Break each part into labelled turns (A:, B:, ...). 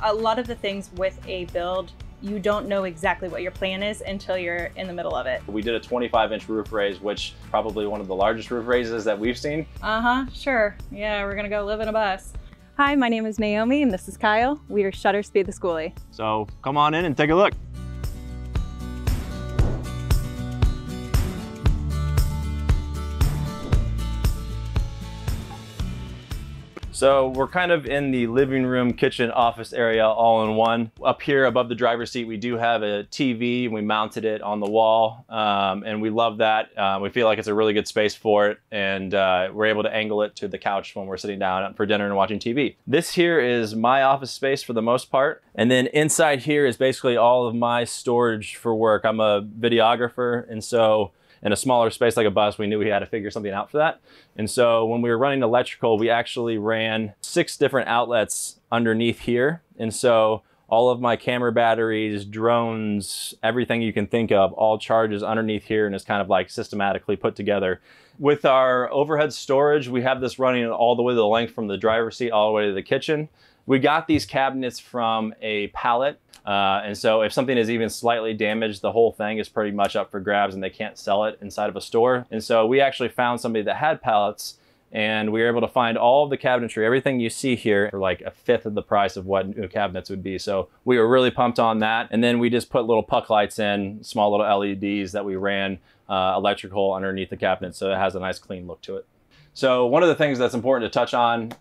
A: A lot of the things with a build, you don't know exactly what your plan is until you're in the middle of it.
B: We did a 25-inch roof raise, which probably one of the largest roof raises that we've seen.
A: Sure. Yeah, we're gonna go live in a bus. Hi, my name is Naomi and this is Kyle. We are Shutter Speed the Skoolie.
B: So come on in and take a look. So we're kind of in the living room, kitchen, office area all in one. Up here above the driver's seat, we do have a TV and we mounted it on the wall. And we love that. We feel like it's a really good space for it. And we're able to angle it to the couch when we're sitting down for dinner and watching TV. This here is my office space for the most part. And then inside here is basically all of my storage for work. I'm a videographer, and so in a smaller space like a bus, we knew we had to figure something out for that. And so when we were running electrical, we actually ran 6 different outlets underneath here. And so all of my camera batteries, drones, everything you can think of, all charges underneath here and is kind of like systematically put together. With our overhead storage, we have this running all the way to the length from the driver's seat all the way to the kitchen. We got these cabinets from a pallet. And so if something is even slightly damaged, the whole thing is pretty much up for grabs and they can't sell it inside of a store. And so we actually found somebody that had pallets, and we were able to find all of the cabinetry, everything you see here, for like 1/5 of the price of what new cabinets would be. So we were really pumped on that. And then we just put little puck lights in, small little LEDs that we ran electrical underneath the cabinet, so it has a nice clean look to it. So one of the things that's important to touch on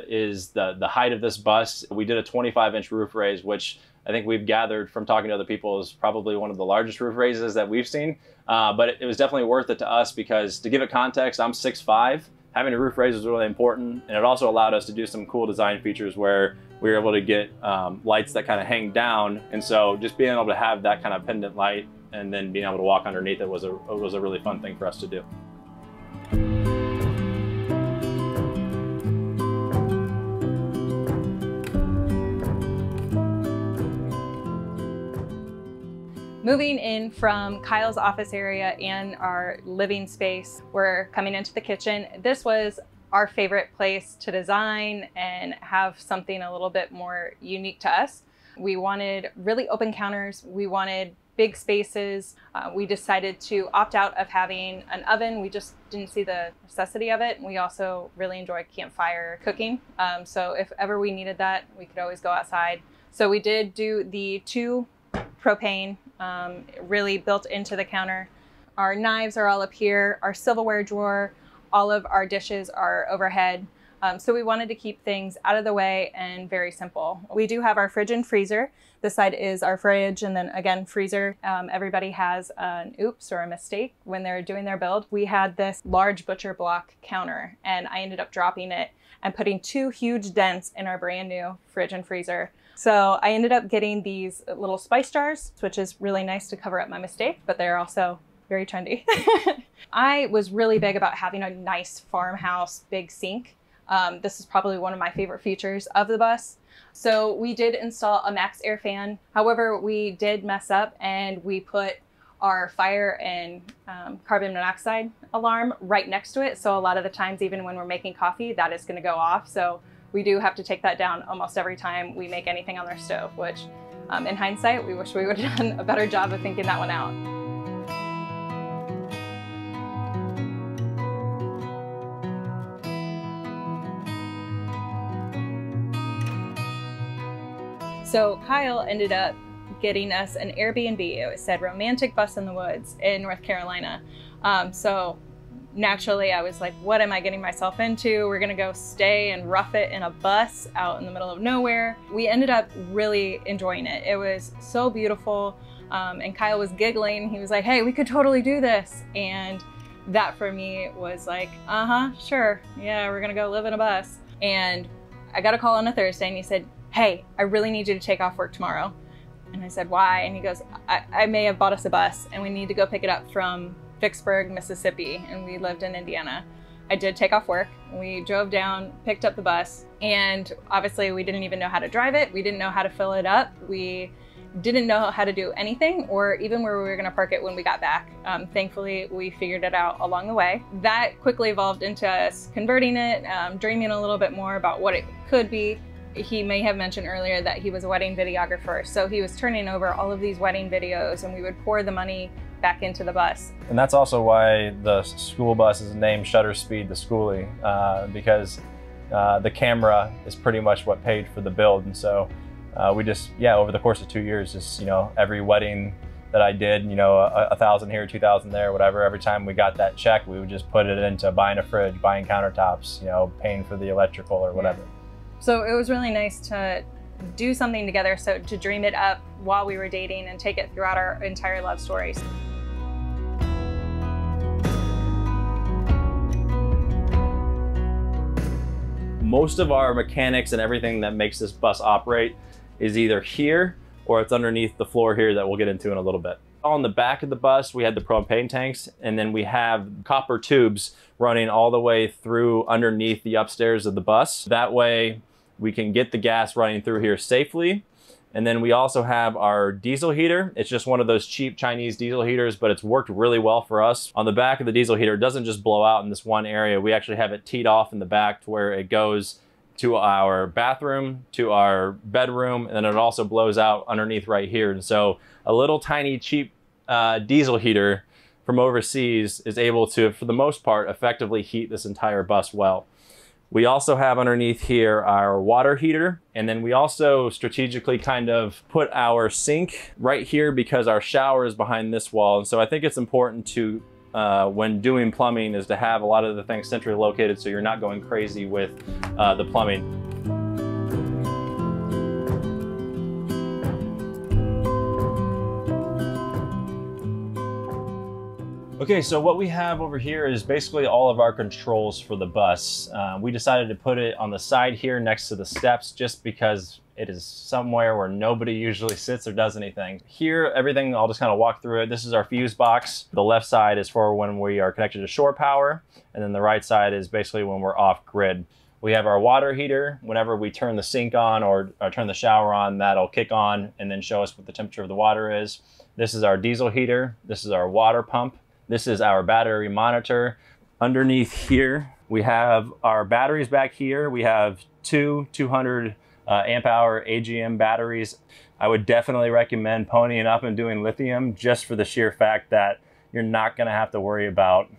B: is the height of this bus. We did a 25-inch roof raise, which I think we've gathered from talking to other people is probably one of the largest roof raises that we've seen. But it was definitely worth it to us because, to give it context, I'm 6'5". Having a roof raise was really important, and it also allowed us to do some cool design features where we were able to get lights that kind of hang down. And so just being able to have that kind of pendant light and then being able to walk underneath it was a really fun thing for us to do.
A: Moving in from Kyle's office area and our living space, we're coming into the kitchen. This was our favorite place to design and have something a little bit more unique to us. We wanted really open counters. We wanted big spaces. We decided to opt out of having an oven. We just didn't see the necessity of it. We also really enjoy campfire cooking. So if ever we needed that, we could always go outside. So we did do the 2 propane really built into the counter. Our knives are all up here, our silverware drawer, all of our dishes are overhead. So we wanted to keep things out of the way and very simple. We do have our fridge and freezer. This side is our fridge and then again freezer. Everybody has an oops or a mistake when they're doing their build. We had this large butcher block counter and I ended up dropping it and putting 2 huge dents in our brand new fridge and freezer. So I ended up getting these little spice jars, which is really nice to cover up my mistake, but they're also very trendy. I was really big about having a nice farmhouse big sink. This is probably one of my favorite features of the bus. So we did install a max air fan. However, we did mess up and we put our fire and carbon monoxide alarm right next to it. So a lot of the times, even when we're making coffee, that is gonna go off. So we do have to take that down almost every time we make anything on our stove, which in hindsight, we wish we would have done a better job of thinking that one out. So Kyle ended up getting us an Airbnb. It said Romantic Bus in the Woods in North Carolina. So naturally I was like, what am I getting myself into? We're gonna go stay and rough it in a bus out in the middle of nowhere. We ended up really enjoying it. It was so beautiful. And Kyle was giggling. He was like, hey, we could totally do this. And that for me was like, sure. Yeah, we're gonna go live in a bus. And I got a call on a Thursday and he said, hey, I really need you to take off work tomorrow. And I said, why? And he goes, I may have bought us a bus and we need to go pick it up from Vicksburg, Mississippi, and we lived in Indiana. I did take off work. We drove down, picked up the bus, and obviously we didn't even know how to drive it. We didn't know how to fill it up. We didn't know how to do anything or even where we were gonna park it when we got back. Thankfully, we figured it out along the way. That quickly evolved into us converting it, dreaming a little bit more about what it could be. he may have mentioned earlier that he was a wedding videographer. So he was turning over all of these wedding videos and we would pour the money back into the bus.
C: And that's also why the school bus is named Shutter Speed the Skoolie, because the camera is pretty much what paid for the build. And so we just, over the course of 2 years, just, you know, every wedding that I did, you know, 1,000 here, 2,000 there, whatever, every time we got that check, we would just put it into buying a fridge, buying countertops, you know, paying for the electrical or whatever.
A: Yeah. So it was really nice to do something together, so to dream it up while we were dating and take it throughout our entire love stories.
B: Most of our mechanics and everything that makes this bus operate is either here or it's underneath the floor here that we'll get into in a little bit. On the back of the bus, we had the propane tanks, and then we have copper tubes running all the way through underneath the upstairs of the bus. That way we can get the gas running through here safely. And then we also have our diesel heater. It's just one of those cheap Chinese diesel heaters, but it's worked really well for us. On the back of the diesel heater, it doesn't just blow out in this one area. We actually have it teed off in the back to where it goes to our bathroom, to our bedroom, and then it also blows out underneath right here. And so a little tiny cheap diesel heater from overseas is able to, for the most part, effectively heat this entire bus well. We also have underneath here our water heater, and then we also strategically kind of put our sink right here because our shower is behind this wall. And so I think it's important to, when doing plumbing, is to have a lot of the things centrally located so you're not going crazy with the plumbing. Okay, so what we have over here is basically all of our controls for the bus. We decided to put it on the side here next to the steps just because it is somewhere where nobody usually sits or does anything. Here, everything, I'll just kind of walk through it. This is our fuse box. The left side is for when we are connected to shore power, and then the right side is basically when we're off grid. We have our water heater. Whenever we turn the sink on or turn the shower on, that'll kick on and then show us what the temperature of the water is. This is our diesel heater. This is our water pump. This is our battery monitor. Underneath here, we have our batteries back here. We have two 200 amp hour AGM batteries. I would definitely recommend ponying up and doing lithium just for the sheer fact that you're not gonna have to worry about,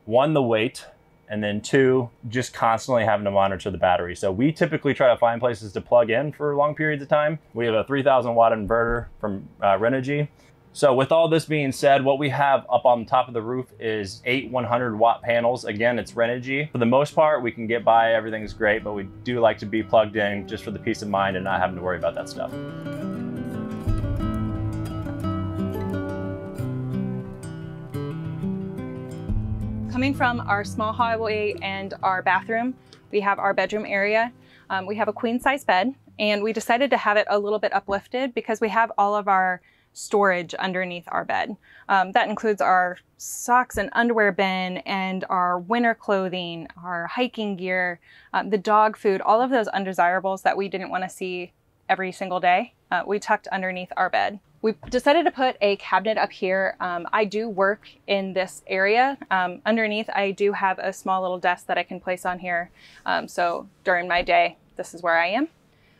B: one, the weight, and then two, just constantly having to monitor the battery. So we typically try to find places to plug in for long periods of time. We have a 3,000 watt inverter from Renogy. So with all this being said, what we have up on the top of the roof is 8 100 watt panels. Again, it's Renogy. For the most part, we can get by, everything's great, but we do like to be plugged in just for the peace of mind and not having to worry about that stuff.
A: Coming from our small hallway and our bathroom, we have our bedroom area. We have a queen size bed, and we decided to have it a little bit uplifted because we have all of our storage underneath our bed. That includes our socks and underwear bin and our winter clothing, our hiking gear, the dog food, all of those undesirables that we didn't want to see every single day, we tucked underneath our bed. We decided to put a cabinet up here. I do work in this area. Underneath, I do have a small little desk that I can place on here. So during my day, this is where I am.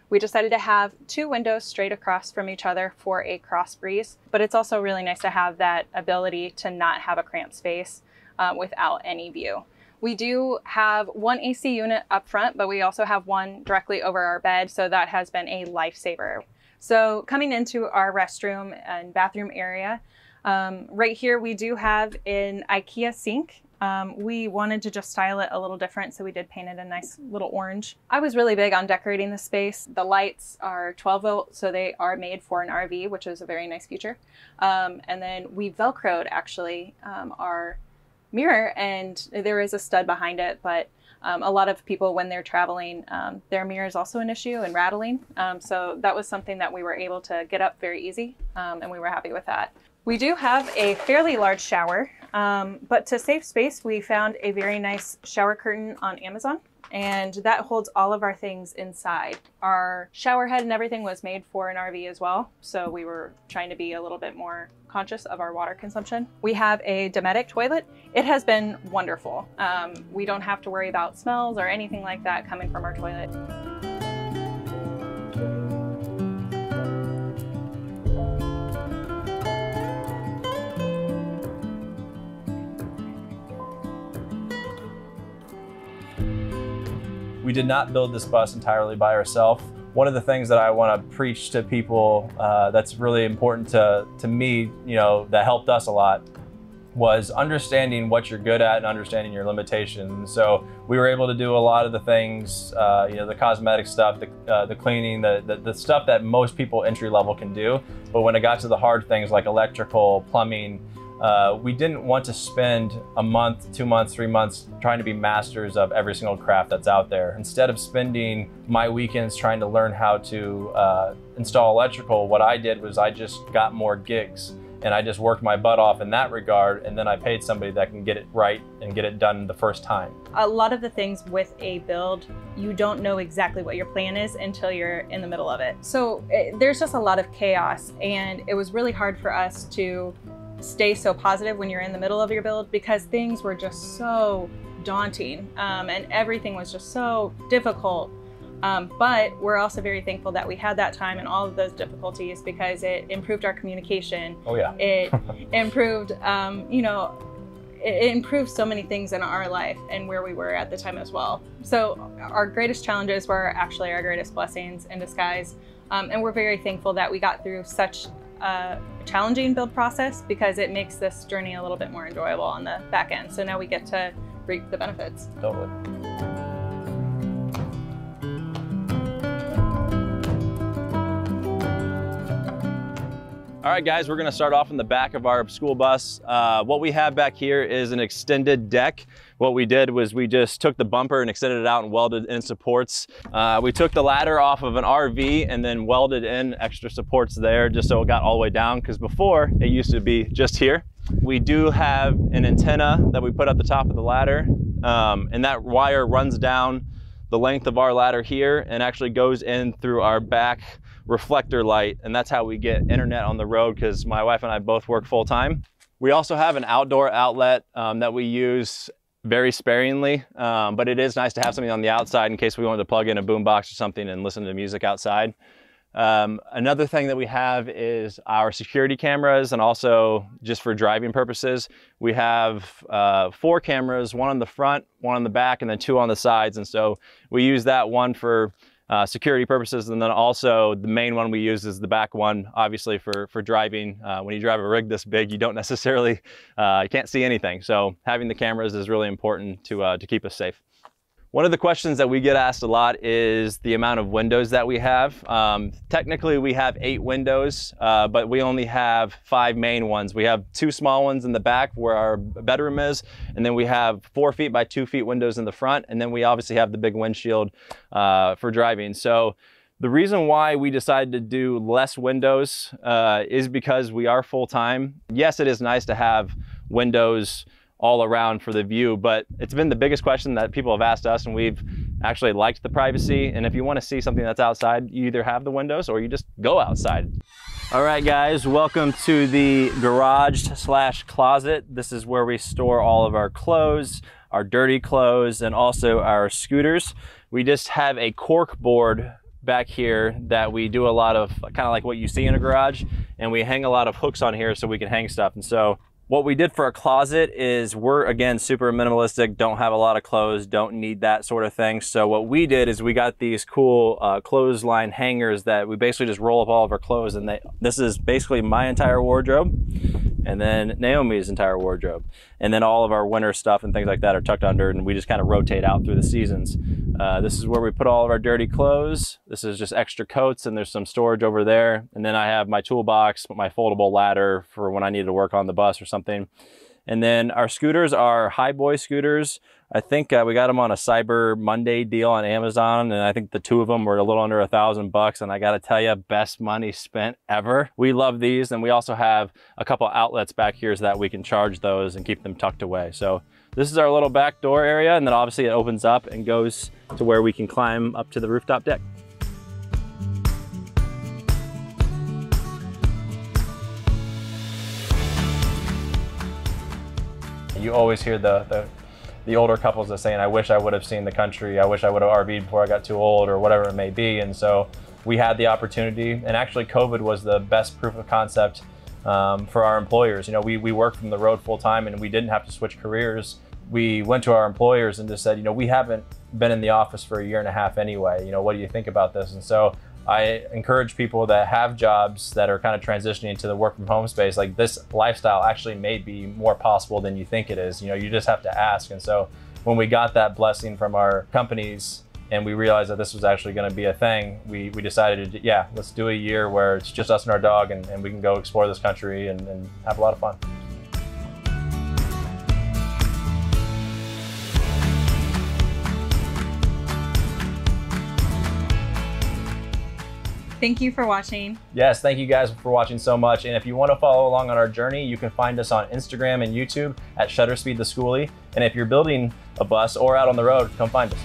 A: We decided to have 2 windows straight across from each other for a cross breeze, but it's also really nice to have that ability to not have a cramped space without any view. We do have 1 AC unit up front, but we also have 1 directly over our bed, so that has been a lifesaver. So coming into our restroom and bathroom area, right here we do have an IKEA sink. We wanted to just style it a little different, so we did paint it a nice little orange. I was really big on decorating the space. The lights are 12 volt, so they are made for an RV, which is a very nice feature. And then we Velcroed actually our mirror, and there is a stud behind it, but a lot of people, when they're traveling, their mirror is also an issue and rattling. So that was something that we were able to get up very easy, and we were happy with that. We do have a fairly large shower, but to save space, we found a very nice shower curtain on Amazon, and that holds all of our things inside. Our shower head and everything was made for an RV as well, so we were trying to be a little bit more conscious of our water consumption. We have a Dometic toilet. It has been wonderful. We don't have to worry about smells or anything like that coming from our toilet.
C: we did not build this bus entirely by ourselves. One of the things that I want to preach to people that's really important to me, you know, that helped us a lot, was understanding what you're good at and understanding your limitations. So we were able to do a lot of the things, you know, the cosmetic stuff, the cleaning, the stuff that most people entry level can do. But when it got to the hard things like electrical, plumbing, we didn't want to spend a month, 2 months, 3 months trying to be masters of every single craft that's out there. Instead of spending my weekends trying to learn how to install electrical, what I did was I just got more gigs. And I just worked my butt off in that regard, and then I paid somebody that can get it right and get it done the first time.
A: A lot of the things with a build, you don't know exactly what your plan is until you're in the middle of it. So there's just a lot of chaos, and it was really hard for us to stay so positive when you're in the middle of your build, because things were just so daunting, and everything was just so difficult. But we're also very thankful that we had that time and all of those difficulties, because it improved our communication.
C: Oh yeah.
A: It improved, you know, it improved so many things in our life and where we were at the time as well. So our greatest challenges were actually our greatest blessings in disguise. And we're very thankful that we got through such a challenging build process, because it makes this journey a little bit more enjoyable on the back end. So now we get to reap the benefits.
C: Totally.
B: All right, guys, we're gonna start off in the back of our school bus. What we have back here is an extended deck. What we did was we just took the bumper and extended it out and welded in supports. We took the ladder off of an RV and then welded in extra supports there just so it got all the way down, because before it used to be just here. We do have an antenna that we put at the top of the ladder, and that wire runs down the length of our ladder here and actually goes in through our back reflector light, and that's how we get internet on the road, because my wife and I both work full time. We also have an outdoor outlet that we use very sparingly, but it is nice to have something on the outside in case we wanted to plug in a boombox or something and listen to music outside. Another thing that we have is our security cameras, and also just for driving purposes, we have 4 cameras, 1 on the front, 1 on the back, and then 2 on the sides. And so we use that one for security purposes, and then also the main one we use is the back one, obviously for driving. When you drive a rig this big, you don't necessarily, you can't see anything. So having the cameras is really important to keep us safe. One of the questions that we get asked a lot is the amount of windows that we have. Technically we have 8 windows, but we only have 5 main ones. We have 2 small ones in the back where our bedroom is, and then we have 4 feet by 2 feet windows in the front, and then we obviously have the big windshield for driving. So the reason why we decided to do less windows is because we are full-time. Yes, it is nice to have windows all around for the view, but it's been the biggest question that people have asked us, and we've actually liked the privacy. And if you want to see something that's outside, you either have the windows or you just go outside. All right, guys, welcome to the garage/closet. This is where we store all of our clothes, our dirty clothes, and also our scooters. We just have a cork board back here that we do a lot of, kind of like what you see in a garage, and we hang a lot of hooks on here so we can hang stuff. And so what we did for a closet is, we're, again, super minimalistic, don't have a lot of clothes, don't need that sort of thing. So what we did is we got these cool clothesline hangers that we basically just roll up all of our clothes, and this is basically my entire wardrobe, and then Naomi's entire wardrobe. And then all of our winter stuff and things like that are tucked under, and we just kind of rotate out through the seasons. This is where we put all of our dirty clothes. This is just extra coats, and there's some storage over there. And then I have my toolbox, my foldable ladder for when I need to work on the bus or something. And then our scooters are high boy scooters. I think we got them on a Cyber Monday deal on Amazon, and I think the 2 of them were a little under $1,000, and I gotta tell you, best money spent ever. We love these, and we also have a couple outlets back here so that we can charge those and keep them tucked away. So this is our little back door area, and then obviously it opens up and goes to where we can climb up to the rooftop deck.
C: You always hear the older couples that saying, I wish I would have seen the country, I wish I would have RV'd before I got too old, or whatever it may be. And so we had the opportunity, and actually COVID was the best proof of concept for our employers. You know, we worked from the road full time, and we didn't have to switch careers. We went to our employers and just said, you know, we haven't been in the office for a year and a half anyway. You know, what do you think about this? And so I encourage people that have jobs that are kind of transitioning to the work from home space, like this lifestyle actually may be more possible than you think it is. You know, you just have to ask. And so when we got that blessing from our companies and we realized that this was actually going to be a thing, we decided to, yeah, let's do a year where it's just us and our dog, and we can go explore this country and have a lot of fun.
A: Thank you for watching.
C: Yes, thank you guys for watching so much. And if you want to follow along on our journey, you can find us on Instagram and YouTube at Shutterspeed the Skoolie. And if you're building a bus or out on the road, come find us.